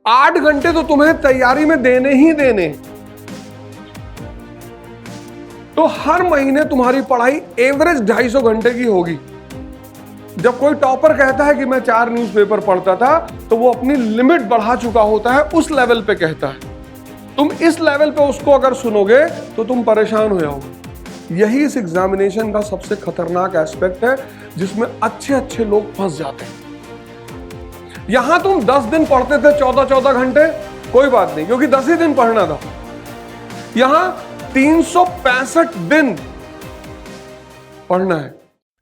8 घंटे तो तुम्हें तैयारी में देने ही देने। तो हर महीने तुम्हारी पढ़ाई एवरेज 250 घंटे की होगी। जब कोई टॉपर कहता है कि मैं 4 न्यूज़पेपर पढ़ता था, तो वो अपनी लिमिट बढ़ा चुका होता है, उस लेवल पे कहता है। तुम इस लेवल पे उसको अगर सुनोगे तो तुम परेशान हो जाओगे। यही इस एग्जामिनेशन का सबसे खतरनाक एस्पेक्ट है, जिसमें अच्छे अच्छे लोग फंस जाते हैं। यहां तुम 10 दिन पढ़ते थे 14-14 घंटे, कोई बात नहीं, क्योंकि 10 ही दिन पढ़ना था। यहां 365 दिन पढ़ना है।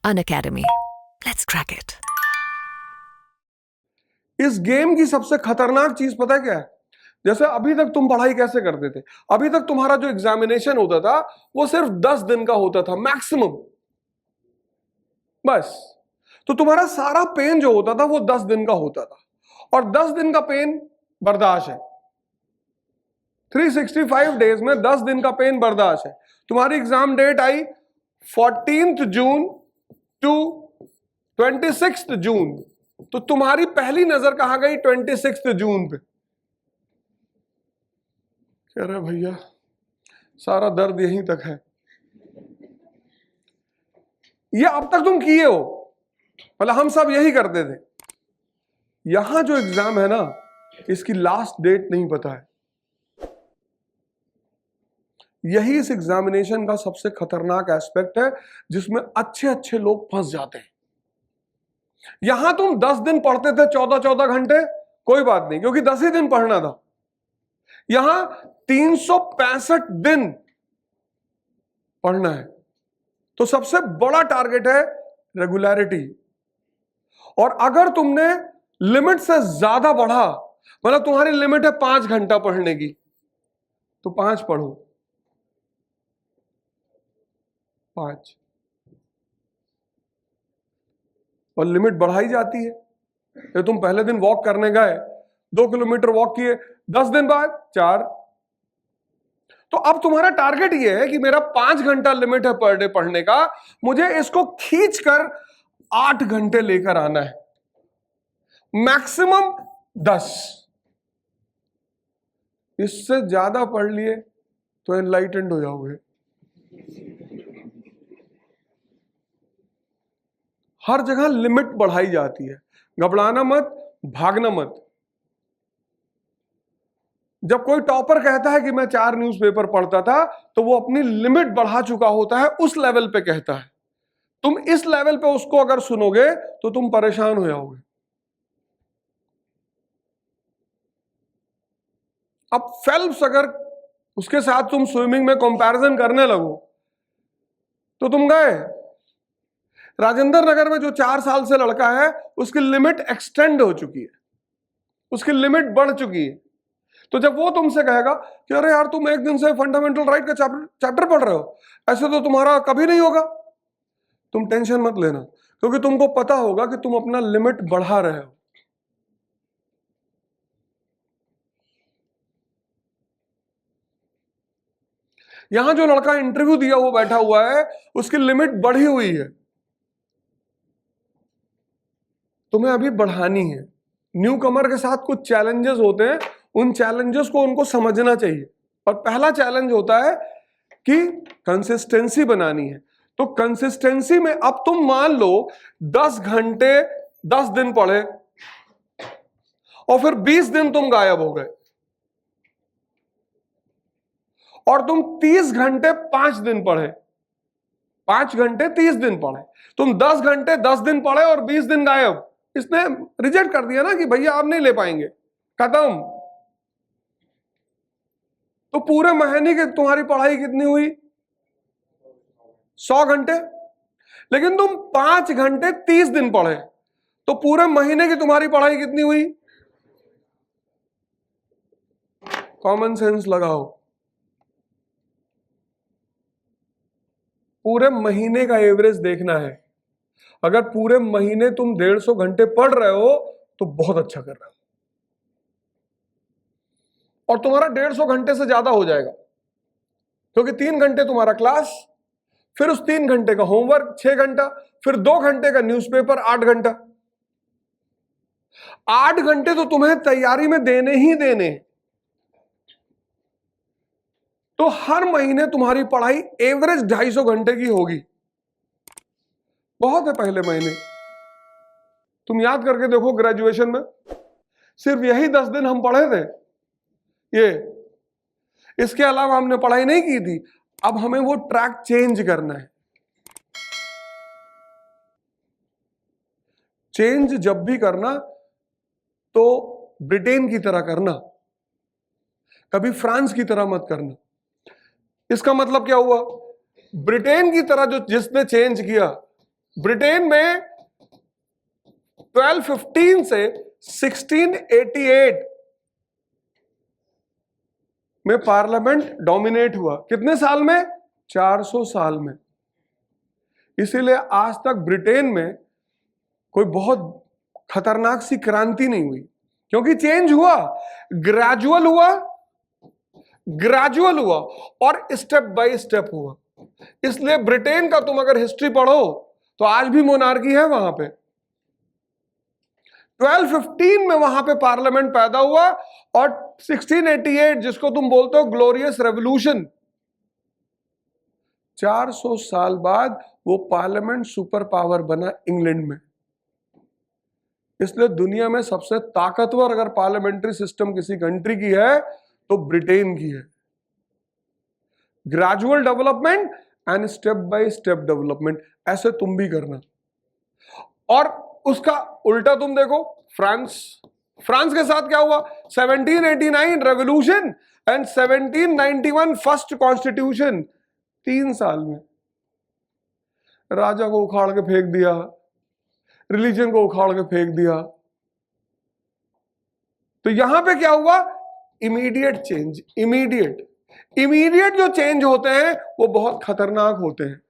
Unacademy. Let's crack it. इस गेम की सबसे खतरनाक चीज पता है क्या है? जैसे अभी तक तुम पढ़ाई कैसे करते थे? अभी तक तुम्हारा जो एग्जामिनेशन होता था वो सिर्फ 10 दिन का होता था मैक्सिमम, बस। तो तुम्हारा सारा पेन जो होता था वो 10 दिन का होता था, और 10 दिन का पेन बर्दाश्त है। 365 डेज में 10 दिन का पेन बर्दाश्त है। तुम्हारी एग्जाम डेट आई 14 जून टू 26 जून, तो तुम्हारी पहली नजर कहां गई? 26 जून पे। कह रहे भैया सारा दर्द यहीं तक है। ये अब तक तुम किए हो, मतलब हम सब यही करते थे। यहां जो एग्जाम है ना, इसकी लास्ट डेट नहीं पता है। यही इस एग्जामिनेशन का सबसे खतरनाक एस्पेक्ट है, जिसमें अच्छे अच्छे लोग फंस जाते हैं। यहां तुम 10 दिन पढ़ते थे 14-14 घंटे, कोई बात नहीं, क्योंकि 10 ही दिन पढ़ना था। यहां 365 दिन पढ़ना है। तो सबसे बड़ा टारगेट है रेगुलरिटी। और अगर तुमने लिमिट से ज्यादा पढ़ा, मतलब तुम्हारी लिमिट है 5 घंटा पढ़ने की, तो 5 पढ़ो, 5। और लिमिट बढ़ाई जाती है। ये तुम पहले दिन वॉक करने गए, 2 किलोमीटर वॉक किए, 10 दिन बाद 4। तो अब तुम्हारा टारगेट ये है कि मेरा 5 घंटा लिमिट है पर डे पढ़ने का, मुझे इसको खींचकर 8 घंटे लेकर आना है, मैक्सिमम 10। इससे ज्यादा पढ़ लिए तो एनलाइटेंड हो जाओगे। हर जगह लिमिट बढ़ाई जाती है। घबराना मत, भागना मत। जब कोई टॉपर कहता है कि मैं 4 न्यूज़पेपर पढ़ता था, तो वो अपनी लिमिट बढ़ा चुका होता है, उस लेवल पे कहता है। तुम इस लेवल पे उसको अगर सुनोगे तो तुम परेशान हो जाओगे। अब फेल्प्स अगर उसके साथ तुम स्विमिंग में कंपैरिजन करने लगो, तो तुम गए। राजेंद्र नगर में जो 4 साल से लड़का है, उसकी लिमिट एक्सटेंड हो चुकी है, उसकी लिमिट बढ़ चुकी है। तो जब वो तुमसे कहेगा कि अरे यार तुम एक दिन से फंडामेंटल राइट का चैप्टर पढ़ रहे हो, ऐसे तो तुम्हारा कभी नहीं होगा, तुम टेंशन मत लेना, क्योंकि तुमको पता होगा कि तुम अपना लिमिट बढ़ा रहे हो। यहां जो लड़का इंटरव्यू दिया हुआ बैठा हुआ है, उसकी लिमिट बढ़ी हुई है, तुम्हें अभी बढ़ानी है। न्यू कमर के साथ कुछ चैलेंजेस होते हैं, उन चैलेंजेस को उनको समझना चाहिए। और पहला चैलेंज होता है कि कंसिस्टेंसी बनानी है। तो कंसिस्टेंसी में अब तुम मान लो 10 घंटे 10 दिन पढ़े, और फिर 20 दिन तुम गायब हो गए, और तुम 30 घंटे 5 दिन पढ़े, 5 घंटे 30 दिन पढ़े। तुम 10 घंटे 10 दिन पढ़े और 20 दिन गायब। इसने रिजेक्ट कर दिया ना कि भैया आप नहीं ले पाएंगे, खत्म। तो पूरे महीने की तुम्हारी पढ़ाई कितनी हुई? 100 घंटे। लेकिन तुम 5 घंटे 30 दिन पढ़े, तो पूरे महीने की तुम्हारी पढ़ाई कितनी हुई? कॉमन सेंस लगाओ, पूरे महीने का एवरेज देखना है। अगर पूरे महीने तुम 150 घंटे पढ़ रहे हो तो बहुत अच्छा कर रहे हो, और तुम्हारा 150 घंटे से ज्यादा हो जाएगा, क्योंकि 3 घंटे तुम्हारा क्लास, फिर उस 3 घंटे का होमवर्क 6 घंटा, फिर 2 घंटे का न्यूज़पेपर 8 घंटा। 8 घंटे तो तुम्हें तैयारी में देने ही देने। तो हर महीने तुम्हारी पढ़ाई एवरेज 250 घंटे की होगी। बहुत है पहले महीने। तुम याद करके देखो, ग्रेजुएशन में सिर्फ यही 10 दिन हम पढ़े थे। ये इसके अलावा हमने पढ़ाई नहीं की थी। अब हमें वो ट्रैक चेंज करना है। चेंज जब भी करना तो ब्रिटेन की तरह करना, कभी फ्रांस की तरह मत करना। इसका मतलब क्या हुआ? ब्रिटेन की तरह जो जिसने चेंज किया, ब्रिटेन में 1215 से 1688 में पार्लियामेंट डोमिनेट हुआ। कितने साल में? 400 साल में। इसीलिए आज तक ब्रिटेन में कोई बहुत खतरनाक सी क्रांति नहीं हुई, क्योंकि चेंज हुआ, ग्रेजुअल हुआ, ग्रेजुअल हुआ और स्टेप बाय स्टेप हुआ। इसलिए ब्रिटेन का तुम अगर हिस्ट्री पढ़ो तो आज भी मोनार्की है वहां पे। 1215 में वहां पे पार्लियामेंट पैदा हुआ और 1688 जिसको तुम बोलते हो ग्लोरियस रेवोल्यूशन, 400 साल बाद वो पार्लियामेंट सुपर पावर बना इंग्लैंड में। इसलिए दुनिया में सबसे ताकतवर अगर पार्लियामेंट्री सिस्टम किसी कंट्री की है तो ब्रिटेन की है। Gradual development and step by step development, ऐसे तुम भी करना। और उसका उल्टा तुम देखो, फ्रांस के साथ क्या हुआ? 1789 रेवोल्यूशन एंड 1791 फर्स्ट कॉन्स्टिट्यूशन। 3 साल में राजा को उखाड़ के फेंक दिया, रिलीजन को उखाड़ के फेंक दिया। तो यहां पे क्या हुआ? Immediate change. इमीडिएट जो चेंज होते हैं वो बहुत खतरनाक होते हैं।